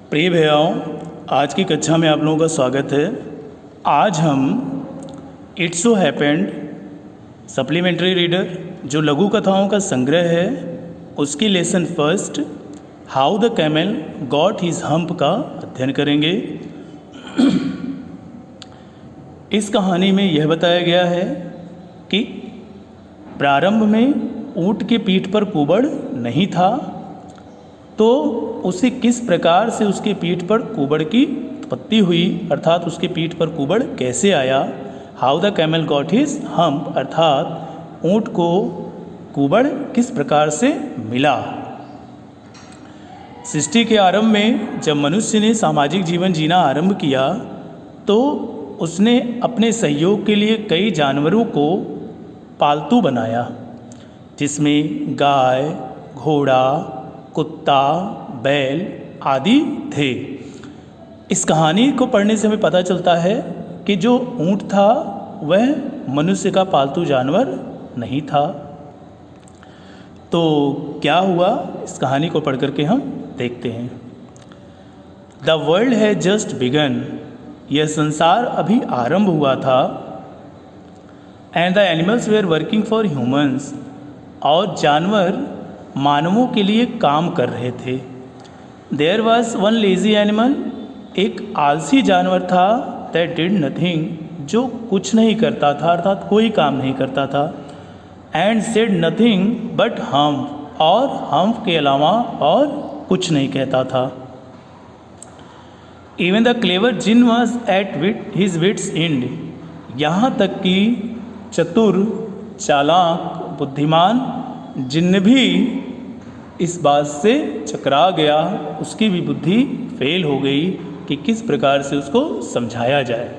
प्रिय भैयाओं, आज की कक्षा में आप लोगों का स्वागत है। आज हम it's so happened supplementary reader जो लघु कथाओं का संग्रह है उसकी lesson first how the camel got his hump का अध्ययन करेंगे। इस कहानी में यह बताया गया है कि प्रारंभ में ऊंट के पीठ पर कुबड़ नहीं था, तो उसे किस प्रकार से उसके पीठ पर कुबड़ की उत्पत्ति हुई, अर्थात उसके पीठ पर कुबड़ कैसे आया। How the camel got his hump, अर्थात ऊंट को कुबड़ किस प्रकार से मिला। सृष्टि के आरंभ में जब मनुष्य ने सामाजिक जीवन जीना आरंभ किया तो उसने अपने सहयोग के लिए कई जानवरों को पालतू बनाया, जिसमें गाय, घोड़ा, कुत्ता, बैल आदि थे। इस कहानी को पढ़ने से हमें पता चलता है कि जो ऊंट था वह मनुष्य का पालतू जानवर नहीं था। तो क्या हुआ, इस कहानी को पढ़ करके हम देखते हैं। The world has just begun, यह संसार अभी आरंभ हुआ था। And the animals were working for humans, और जानवर मानवों के लिए काम कर रहे थे। There was one lazy animal, एक आलसी जानवर था। दैट डिड नथिंग, जो कुछ नहीं करता था, अर्थात कोई काम नहीं करता था। And said nothing but hump, और हम्प के अलावा और कुछ नहीं कहता था। Even the clever djinn was at his wits end, यहाँ तक कि चतुर, चालाक, बुद्धिमान जिन्न भी इस बात से चकरा गया, उसकी भी बुद्धि फेल हो गई कि किस प्रकार से उसको समझाया जाए।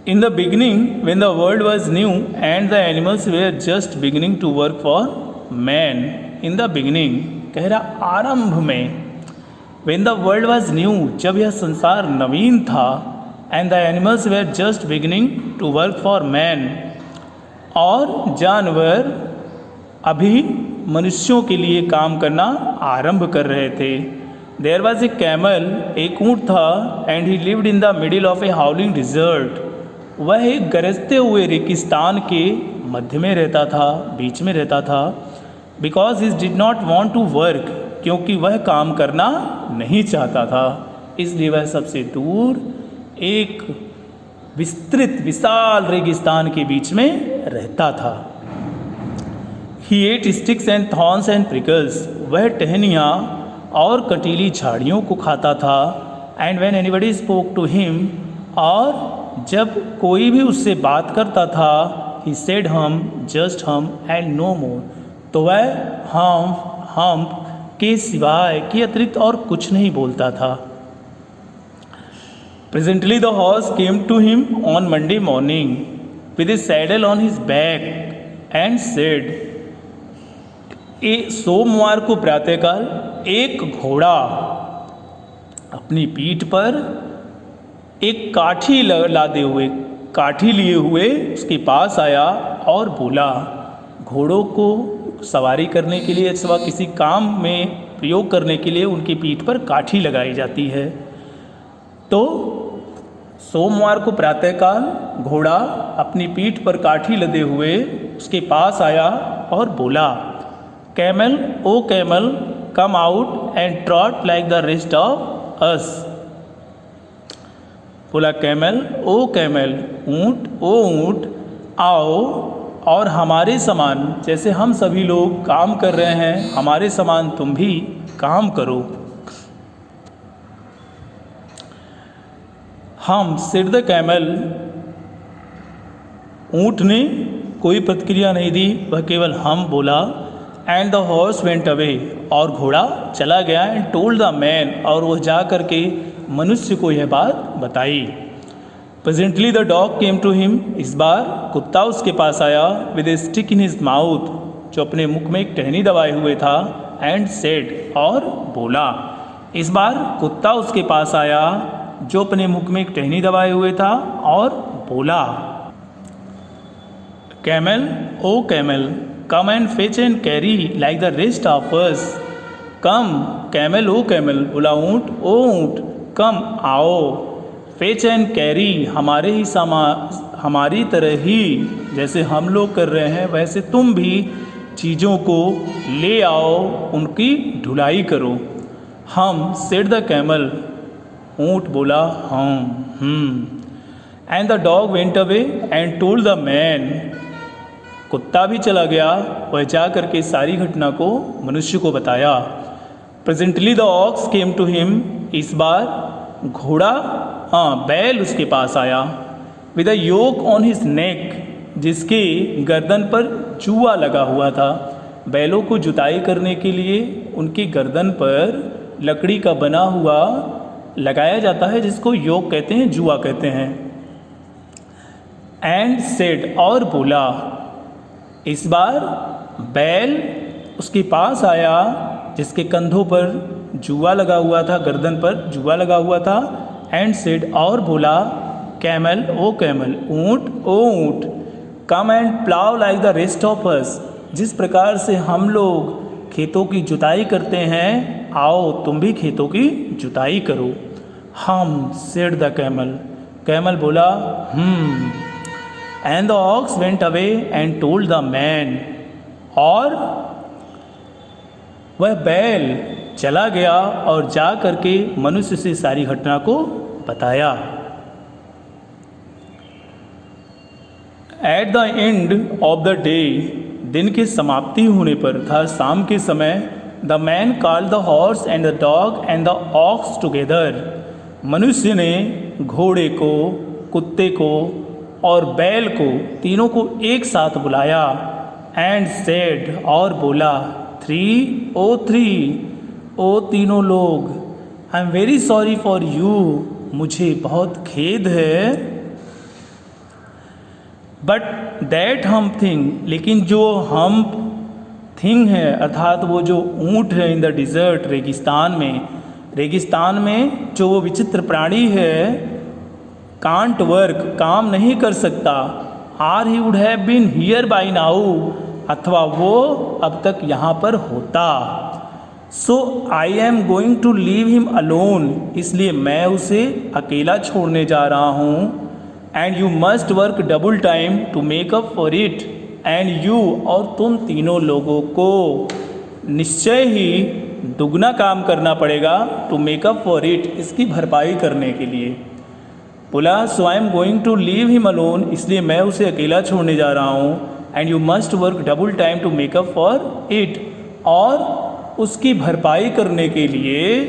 In the beginning when the world was new and the animals were just beginning to work for man. In the beginning कह रहा आरंभ में, when the world was new, जब यह संसार नवीन था। And the animals were just beginning to work for man, और जानवर अभी मनुष्यों के लिए काम करना आरंभ कर रहे थे। देयर वॉज ए कैमल, एक ऊँट था। And he lived in the middle of a howling desert, वह एक गरजते हुए रेगिस्तान के मध्य में रहता था, बीच में रहता था। Because he did not want to work, क्योंकि वह काम करना नहीं चाहता था, इसलिए वह सबसे दूर एक विस्तृत विशाल रेगिस्तान के बीच में रहता था। He ate sticks and thorns and prickles, वह टहनियाँ और कटीली झाड़ियों को खाता था। And when anybody spoke to him, और जब कोई भी उससे बात करता था, he said hum, just hum and no more, तो वह हम के सिवाय के अतिरिक्त और कुछ नहीं बोलता था। Presently the horse came to him on Monday morning with a saddle on his back and said, सोमवार को प्रातःकाल एक घोड़ा अपनी पीठ पर एक काठी लिए हुए उसके पास आया और बोला। घोड़ों को सवारी करने के लिए अथवा किसी काम में प्रयोग करने के लिए उनकी पीठ पर काठी लगाई जाती है। तो सोमवार को प्रातःकाल घोड़ा अपनी पीठ पर काठी लदे हुए उसके पास आया और बोला, camel, O camel, come out and trot like the rest of us. बोला कैमल, ओ कैमल, ऊँट, ओ ऊँट, आओ और हमारे समान, जैसे हम सभी लोग काम कर रहे हैं, हमारे समान तुम भी काम करो। हम सिड द कैमल, ऊँट ने कोई प्रतिक्रिया नहीं दी, वह केवल हम बोला। And the horse went away, और घोड़ा चला गया। एंड टोल्ड द मैन, और वह जा कर के मनुष्य को यह बात बताई। Presently the dog came to him, इस बार कुत्ता उसके पास आया। With a stick in his mouth, जो अपने मुख में एक टहनी दबाए हुए था। एंड सेड, और बोला। इस बार कुत्ता उसके पास आया जो अपने मुख में एक टहनी दबाए हुए था और बोला, camel, O camel, come and fetch and carry like the rest of us. Come camel O camel, बोला ऊँट ओ ऊँट, कम आओ। फेच एंड कैरी, हमारी तरह ही जैसे हम लोग कर रहे हैं वैसे तुम भी चीज़ों को ले आओ, उनकी ढुलाई करो। हम सेड द कैमल, ऊँट बोला हम। And the dog went away and told the man, कुत्ता भी चला गया, वह जा करके सारी घटना को मनुष्य को बताया। Presently the ox came to him, इस बार घोड़ा बैल उसके पास आया। With a yoke on his neck, जिसके गर्दन पर जुआ लगा हुआ था। बैलों को जुताई करने के लिए उनकी गर्दन पर लकड़ी का बना हुआ लगाया जाता है, जिसको योक कहते हैं, जुआ कहते हैं। एंड सेड, और बोला, इस बार बैल उसके पास आया जिसके कंधों पर जुआ लगा हुआ था, गर्दन पर जुआ लगा हुआ था। एंड सेड, और बोला, कैमल ओ कैमल, ऊँट ओ ऊँट, come and plough like the rest of अस, जिस प्रकार से हम लोग खेतों की जुताई करते हैं, आओ तुम भी खेतों की जुताई करो। हम सेड द कैमल, कैमल बोला and the ox went away and told the man, और वह बैल चला गया और जा करके मनुष्य से सारी घटना को बताया। At the end of the day, दिन की समाप्ति होने पर था शाम के समय, the man called the horse and the dog and the ox together, मनुष्य ने घोड़े को, कुत्ते को और बैल को, तीनों को एक साथ बुलाया। एंड सेड, और बोला, 3 ओ तीनों लोग, I am very sorry for you, मुझे बहुत खेद है। बट दैट हम थिंग, लेकिन जो हम थिंग है, अर्थात वो जो ऊँट है, इन द डिज़र्ट, रेगिस्तान में जो वो विचित्र प्राणी है, कांट वर्क, काम नहीं कर सकता। Are he would have been here by now, अथवा वो अब तक यहाँ पर होता। So I am going to leave him alone, इसलिए मैं उसे अकेला छोड़ने जा रहा हूँ। And you must work double time to make up for it, and you, और तुम तीनों लोगों को निश्चय ही दुगना काम करना पड़ेगा, to make up for it, इसकी भरपाई करने के लिए। बोला, so I am going to leave him alone, इसलिए मैं उसे अकेला छोड़ने जा रहा हूँ। And you must work double time to make up for it, और उसकी भरपाई करने के लिए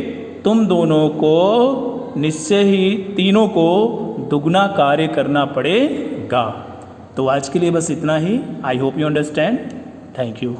तुम दोनों को निश्चय ही, तीनों को दुगना कार्य करना पड़ेगा। तो आज के लिए बस इतना ही। I hope you understand. Thank you.